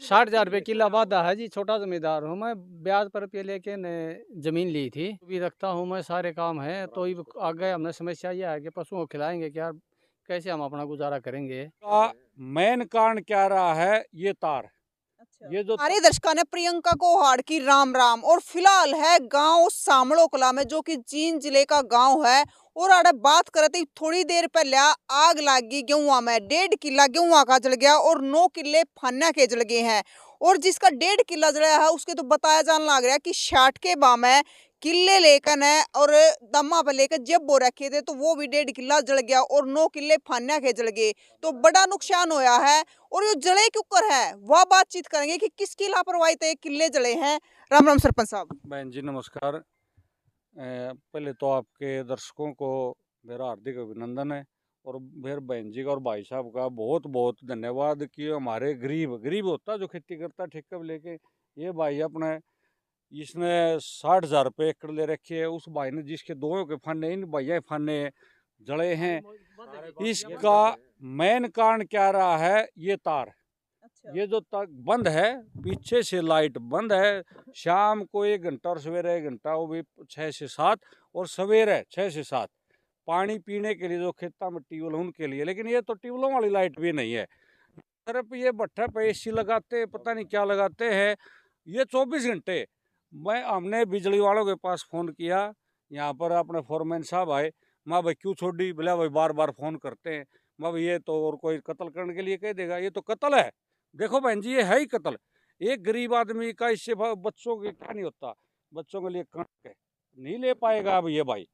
60,000 रुपये किला वादा है जी। छोटा जमींदार हूँ मैं, ब्याज पर रुपये लेके ने जमीन ली थी। भी रखता हूँ मैं, सारे काम है। तो आगे हमने समस्या ये है कि पशुओं को खिलाएंगे क्या, कैसे हम अपना गुजारा करेंगे। का मेन कारण क्या रहा है, ये तार। ये जो हमारे दर्शकों ने प्रियंका को हाड़ की राम राम। और फिलहाल है गांव सामड़ो कला में, जो कि जींद जिले का गांव है। और आड़े बात करते थोड़ी देर पहले आग लागी गेहूं में। 1.5 किला गेहूं का जल गया और 9 किले फन्ना के जल गए हैं। और जिसका 1.5 किला जला है उसके तो बताया जाने लग रहा है कि 60 के बाम है किले लेकर ने और दमा पे लेकर जब वो रखे थे तो वो भी 1.5 किला जल गया और 9 किले फन्ना के जल गए। तो बड़ा नुकसान होया है। और ये जले क्यों कर है वह बातचीत करेंगे कि किसकी लापरवाही से किले जले हैं। राम राम सरपंच साहब। बहन जी नमस्कार। पहले तो आपके दर्शकों को मेरा हार्दिक अभिनंदन है, और फिर बहन जी का और भाई साहब का बहुत बहुत धन्यवाद कि हमारे गरीब गरीब होता जो खेती करता ठेके पे लेके, ये भाई अपने इसने 60,000 रुपये एकड़ ले रखे है। उस भाई ने जिसके दोनों के फन्ने, इन भैया फन्ने जड़े हैं। इसका मेन कारण क्या रहा है, ये तार। ये जो तक बंद है, पीछे से लाइट बंद है। शाम को 1 घंटा और सवेरे 1 घंटा, वो भी 6 से 7, और सवेरे 6 से 7 पानी पीने के लिए जो खेता में ट्यूबवेल उनके लिए। लेकिन ये तो ट्यूबवेलों वाली लाइट भी नहीं है। तरफ ये भट्ठे पे एसी लगाते, पता नहीं क्या लगाते हैं। ये 24 घंटे। हमने बिजली वालों के पास फ़ोन किया, यहाँ पर अपने फोरमैन साहब आए। माँ भाई क्यों छोड़ी, बोला भाई बार बार फ़ोन करते हैं। माँ भाई ये तो और कोई कत्ल करने के लिए कह देगा, ये तो कत्ल है। देखो बहन जी, ये है ही कत्ल। एक गरीब आदमी का इससे बच्चों के क्या नहीं होता, बच्चों के लिए कणक है, नहीं ले पाएगा। अब ये भाई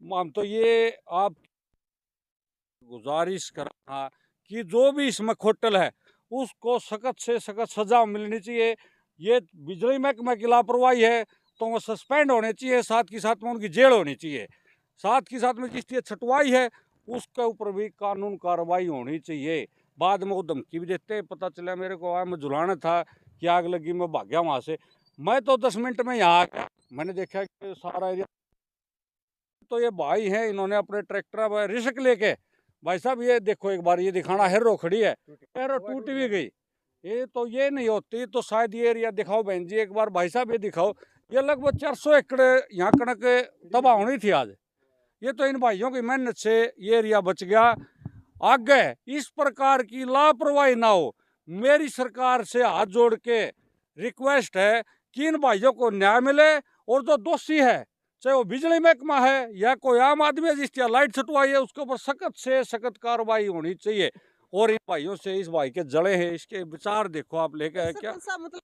हम तो ये आप गुजारिश कर रहा कि जो भी इसमें खोटल है उसको सख्त से सख्त सजा मिलनी चाहिए। ये बिजली महकमे की लापरवाही है तो वो सस्पेंड होने चाहिए, साथ के साथ में उनकी जेल होनी चाहिए। साथ के साथ में जिसकी छटवाई है उसके ऊपर भी कानून कार्रवाई होनी चाहिए। बाद में वो धमकी भी देते हैं। पता चला मेरे को, मैं झुलाना था कि आग लगी, मैं भाग गया वहाँ से। मैं तो 10 मिनट में यहाँ आ गया। मैंने देखा कि सारा एरिया, तो ये भाई हैं, इन्होंने अपने ट्रैक्टर रिस्क लेके, भाई साहब ये देखो एक बार, ये दिखाना हेरो खड़ी है, हेरो टूट भी गई। ये तो ये नहीं होती तो शायद ये एरिया दिखाओ बहन जी एक बार, भाई साहब ये दिखाओ। ये लगभग 400 एकड़ यहाँ कणक तबाह होनी थी आज। ये तो इन भाइयों की मेहनत से ये एरिया बच गया। आगे इस प्रकार की लापरवाही ना हो। मेरी सरकार से हाथ जोड़ के रिक्वेस्ट है कि इन भाइयों को न्याय मिले, और जो दोषी है, चाहे वो बिजली महकमा है या कोई आम आदमी है जिसकी लाइट छटवाई है, उसके ऊपर सख्त से सख्त कार्रवाई होनी चाहिए। और इन भाइयों से, इस भाई के जड़े हैं, इसके विचार देखो आप लेके क्या। मतलब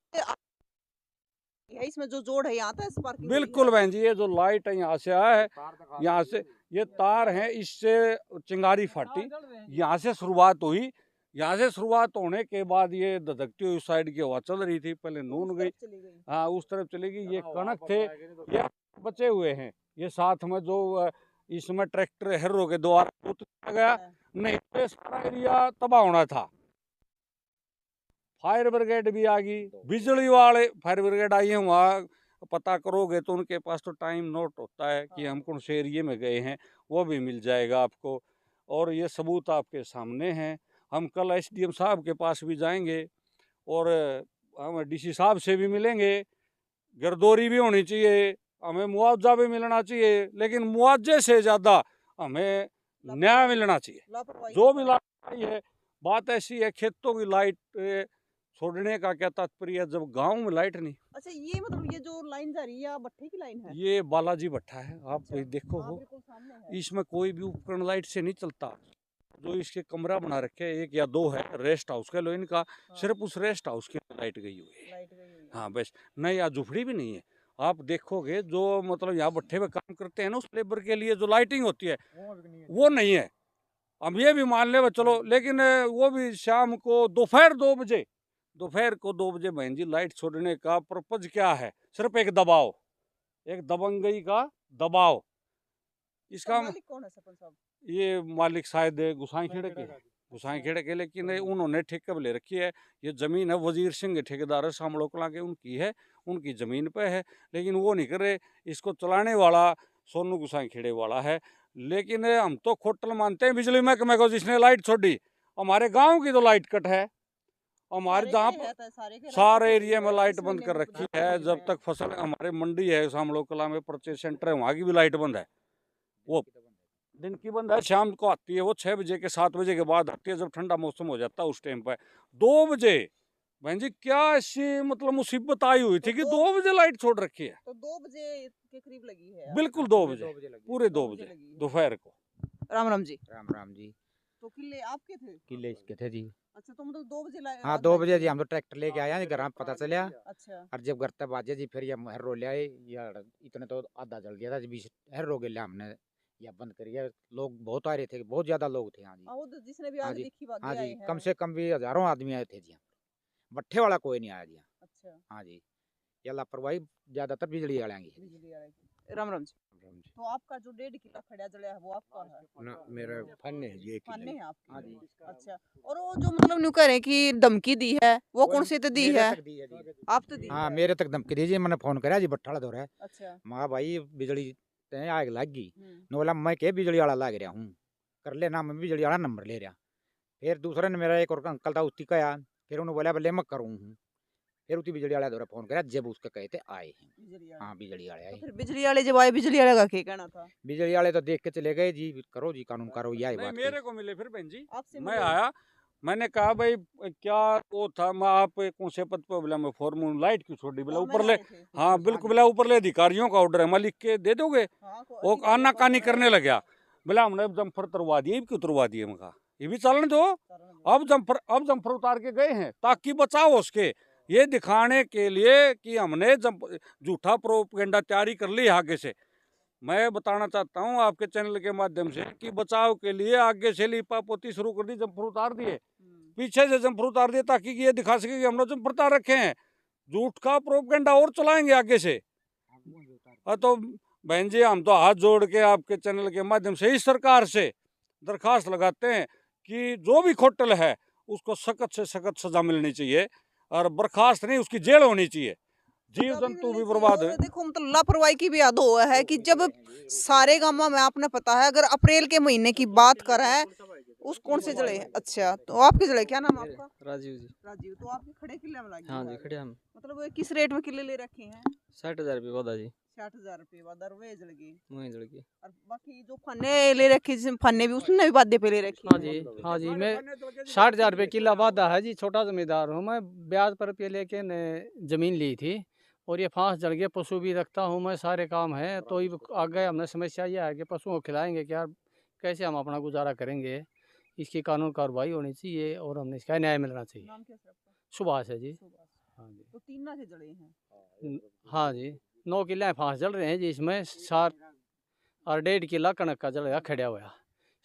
है इसमें जो जोड़ है यहाँ था स्पार्किंग बिल्कुल बहन जी, ये जो लाइट है यहाँ से आया है, यहाँ से ये तार है, इससे चिंगारी फटी, यहाँ से शुरुआत हुई। यहाँ से शुरुआत होने के बाद ये धधकती हुई साइड की हवा चल रही थी, पहले नून गई, हाँ उस तरफ चली गई। ये कणक थे, ये बचे हुए हैं। ये साथ में जो इसमें ट्रैक्टर हेरो के द्वारा उतारा गया, नहीं तो ये सारा एरिया तबाह होना था। फायर ब्रिगेड भी आ गई, बिजली वाले फायर ब्रिगेड आई है। वहाँ पता करोगे तो उनके पास तो टाइम नोट होता है कि हम कौन से एरिए में गए हैं, वो भी मिल जाएगा आपको। और ये सबूत आपके सामने हैं। हम कल एसडीएम साहब के पास भी जाएंगे और हम डीसी साहब से भी मिलेंगे। गिरदौरी भी होनी चाहिए, हमें मुआवजा भी मिलना चाहिए, लेकिन मुआवजे से ज़्यादा हमें न्याय मिलना चाहिए। जो भी लापरवाही है, बात ऐसी है, खेतों की लाइट छोड़ने का क्या तात्पर्य है जब गांव में लाइट नहीं। अच्छा ये मतलब ये जो लाइन जा रही है भट्टे की लाइन है। ये बालाजी भट्टा है, आप अच्छा, देखो हाँ, हो। बिल्कुल सामने है। इसमें कोई भी उपकरण लाइट से नहीं चलता। जो इसके कमरा बना रखे हैं, 1 या 2 है, रेस्ट हाउस का लो इनका, सिर्फ उस रेस्ट हाउस की लाइट गई हुई है। लाइट गई हुई है। हाँ बस, नहीं यहाँ झुपड़ी भी नहीं है। आप देखोगे जो मतलब यहाँ भट्टे में काम करते हैं ना, उस लेबर के लिए जो लाइटिंग होती है वो नहीं है। हम ये भी मान ले चलो, लेकिन वो भी शाम को दोपहर 2 बजे, दोपहर को 2 बजे बहन जी लाइट छोड़ने का पर्पज क्या है? सिर्फ एक दबाव, एक दबंगई का दबाव। इसका मालिक कौन है सरपंच साहब? ये मालिक शायद गुसाई खेड़े के, गुसाई खेड़े के, लेकिन उन्होंने ठेके पे ले रखी है। ये ज़मीन है वजीर सिंह ठेकेदार है सामड़ो कला के, उनकी है, उनकी ज़मीन पे है। लेकिन वो नहीं कर रहे, इसको चलाने वाला सोनू गुसाई खेड़े वाला है। लेकिन हम तो खोटल मानते हैं बिजली महकमे को, जिसने लाइट छोड़ी। हमारे गाँव की तो लाइट कट है, हमारे जहाँ पर सारे एरिया में लाइट बंद कर रखी है। जब तक फसल हमारे मंडी है सामलो कला में परचेज सेंटर है, वहाँ की भी लाइट बंद है। वो दिन की बंद है, शाम को आती है वो 6 बजे के 7 बजे के बाद आती है, जब ठंडा मौसम हो जाता है उस टाइम पर 2 बजे। बहन जी क्या ऐसी मतलब मुसीबत आई हुई थी कि 2 बजे लाइट छोड़ रखी है। तो 2 बजे के करीब लगी है। बिल्कुल 2 बजे, पूरे 2 बजे दोपहर को। राम राम जी। राम राम जी। तो किले आपके थे? किले इसके थे जी। अच्छा, तो मतलब 2 बजे हाँ 2 बजे जी हम तो ट्रैक्टर लेके आए हैं, घर में पता चला। अच्छा। और जब घर तक बाजे जी फिर ये हर रो ले आए यार, इतने तो आधा जल गया था जी, 20 हर रो गया हमने या बंद करिए। लोग बहुत आ रहे थे, बहुत ज्यादा लोग थे। हाँ जी, वो तो जिसने भी हाँ आग जी, देखी भागे हाँ आए जी, हैं। कम से कम भी हजारों आदमी आए थे जी यहाँ। भट्ठे वाला कोई नहीं आया जी यहाँ। अच्छा। हाँ जी, ये लापरवाही ज्यादातर बिजली वाले की है जी। बिजली वाले की। राम राम जी। राम जी। तो आपका जो 1.5 किला खड़ा जला है वो आपका है? ना मेरा फन है जी, एक खाने किले। हैं आपके? हाँ जी। अच्छा। और वो जो मतलब न्यू कह रहे हैं कि धमकी दी है, वो कौन सी तो दी मेरे है? तक दी है जी। आप तो दी हाँ है। मेरे तक धमकी दी जी, मैंने फोन करा जी बट्ठाला दो रहा। अच्छा। माँ भाई बिजली ते आग लग गई। हम्म। न बोला मैं के बिजली वाला लग रहा हूँ, कर लेना, मैं बिजली वाला नंबर ले रहा। फिर दूसरे ने मेरा एक और अंकल था उसकी कहा, फिर उन्होंने बोला बोले मैं करूँ हूँ। फिर उसी बिजली वाला दौरा फोन करा जब उसके कहते आए हैं। बिजली वाले। हाँ बिजली वाले तो आए। फिर बिजली वाले जब आए, बिजली वाले का क्या कहना था? बिजली वाले तो देख के चले गए जी, करो जी कानून करो, यही नहीं बात मेरे को मिले फिर बहन जी, आपसे मैं मिले? आया, मैंने कहा भाई क्या वो था, मैं आप कौन से पद पर, बोला मैं फॉर्मूला लाइट क्यों छोड़ दी, बोला काम में ऊपर ले। आए थे? हाँ बिल्कुल, बोला ऊपर ले अधिकारियों का ऑर्डर है, मैं लिख के दे दोगे। हाँ, वो अधिकारियों आनाकानी का करने लग गया। बोला हमने जम्फर उतरवा दिए, क्यों उतरवा दिए? मैं कहा ये भी चलन दो। अब जम्फर उतार के गए हैं ताकि बचाओ उसके, ये दिखाने के लिए कि हमने झूठा प्रोपेगेंडा तैयारी कर ली आगे से। मैं बताना चाहता हूँ आपके चैनल के माध्यम से कि बचाव के लिए आगे से लिपापोती शुरू कर दी, जम्फर उतार दिए, पीछे से जम्फर उतार दिए ताकि ये दिखा सके कि हमने जम्फर उतार रखे हैं। झूठ का प्रोपेगेंडा और चलाएंगे आगे से। तो बहन जी हम तो हाथ जोड़ के आपके चैनल के माध्यम से इस सरकार से दरखास्त लगाते हैं कि जो भी खोटल है उसको सख्त से सख्त सजा मिलनी चाहिए, और बर्खास्त नहीं, उसकी जेल होनी चाहिए। जीव जंतु भी बर्बाद है। देखो मतलब लापरवाही की भी याद हुआ है कि जब सारे गांव में आपने पता है, अगर अप्रैल के महीने की बात करें, उस कौन से जड़े हैं? अच्छा, तो आपके जड़े क्या नाम है आपका? राजीव जी। राजीव। तो आपके खड़े किले में लगे? हाँ जी, खड़े हम। मतलब वो किस रेट में किले ले रखे हैं? 60,000 रुपये वादा जी। 60,000 रुपये वादा वे जड़ गई। वहीं जड़ गई। और बाकी जो फन्ने ले रखे, जिसमें फन्ने भी उसने भी वादे पे ले रखे हाँ जी, हाँ जी, मैं 60,000 रुपये किला वादा है जी, छोटा जमींदार हूँ मैं। ब्याज पर रुपये लेके ज़मीन ली थी और ये फांस जड़ गया। पशु भी रखता हूँ मैं, सारे काम है। तो ये आगे हमने समस्या ये है कि पशुओं को खिलाएंगे क्या, कैसे हम अपना गुजारा करेंगे? इसकी कानून कार्रवाई होनी चाहिए और हमने इसका न्याय मिलना चाहिए। नाम क्या है आपका? सुभाष है जी। सुभाष। हाँ जी। तो 3 ना के जड़े हैं? हाँ जी, 9 किले फांस जल रहे हैं जी, इसमें 7 और 1.5 किला कणक का जलेगा खड़ा हुआ।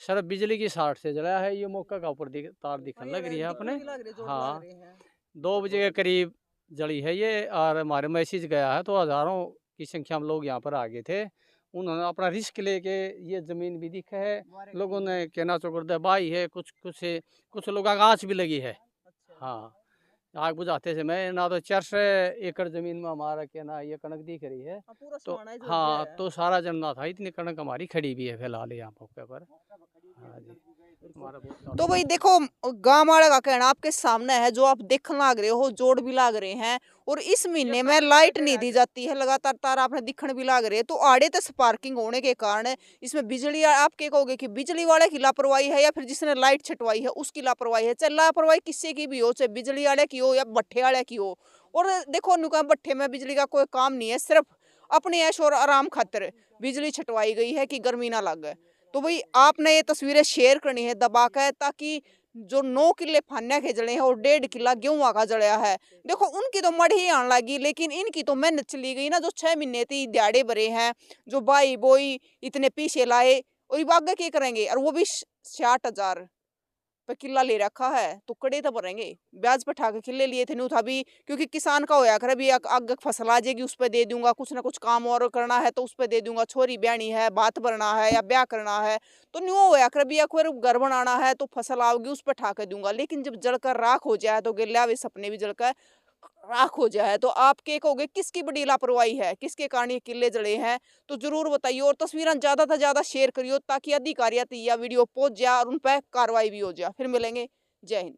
सर बिजली की 60 से जलाया है। ये मौका का ऊपर तार दिखने लग रही है अपने। हाँ, 2 बजे के करीब जली है ये, और हमारे मैसेज गया है तो हज़ारों की संख्या में लोग यहाँ पर आ गए थे। उन्होंने अपना रिस्क लेके ये ज़मीन भी दिखा है, लोगों ने कहना चौकर दबाई है, कुछ लोग आगाछ भी लगी है। हाँ, आग बुझाते समय ना तो 400 एकड़ ज़मीन में हमारा क्या ना ये कणक दिख रही है। तो हाँ, तो सारा जमना था, इतनी कणक हमारी खड़ी भी है फिलहाल यहाँ मौके पर। हाँ जी, तो भाई देखो, गांव वाले का कहना आपके सामने है, जो आप देखने लाग रहे हो, जोड़ भी लाग रहे हैं, और इस महीने में लाइट नहीं दी जाती है, लगातार तार आपने दिखण भी लाग रहे हैं। तो आड़े तक स्पार्किंग होने के कारण इसमें बिजली, आप क्या कहोगे कि बिजली वाले की लापरवाही है या फिर जिसने लाइट छटवाई है उसकी लापरवाही है? चाहे लापरवाही किसी की भी हो, चाहे बिजली वाले की हो या भट्ठे वाले की हो। और देखो नुका भट्ठे में बिजली का कोई काम नहीं है, सिर्फ अपने ऐश और आराम खातिर बिजली छटवाई गई है कि गर्मी ना लगे। तो भाई आपने ये तस्वीरें शेयर करनी है दबा कर, ताकि जो 9 किले फान्या के जड़े हैं और 1.5 किला गेहूं का जड़या है, देखो उनकी तो मड़ ही आने लगी, लेकिन इनकी तो मेहनत चली गई ना। जो 6 महीने थी दिहाड़े भरे हैं, जो बाई बोई इतने पीछे लाए, और आगे क्या करेंगे? और वो भी 60,000 पे किला ले रखा है, तो कड़े तो भरेंगे। ब्याज पे ठा के किले लिए थे, नू था भी, क्योंकि किसान का होया कर अभी आगे फसल आ जाएगी उस पर दे दूंगा, कुछ ना कुछ काम और करना है तो उस पर दे दूंगा, छोरी ब्यानी है, बात भरना है या ब्याह करना है, तो न्यू होया कर अभी एक बार घर बनाना है तो फसल आओगी उस पर ठा के दूंगा। लेकिन जब जलकर राख हो जाए तो गिल्ला वे सपने भी जलकर राख हो जाए, तो आप क्या कहोगे किसकी बड़ी लापरवाही है, किसके कारण ये किले जले हैं? तो जरूर बताइए, और तस्वीरें ज्यादा से ज्यादा शेयर करियो ताकि अधिकारियों तक यह वीडियो पहुंच जाए और उन पर कार्रवाई भी हो जाए। फिर मिलेंगे, जय हिंद।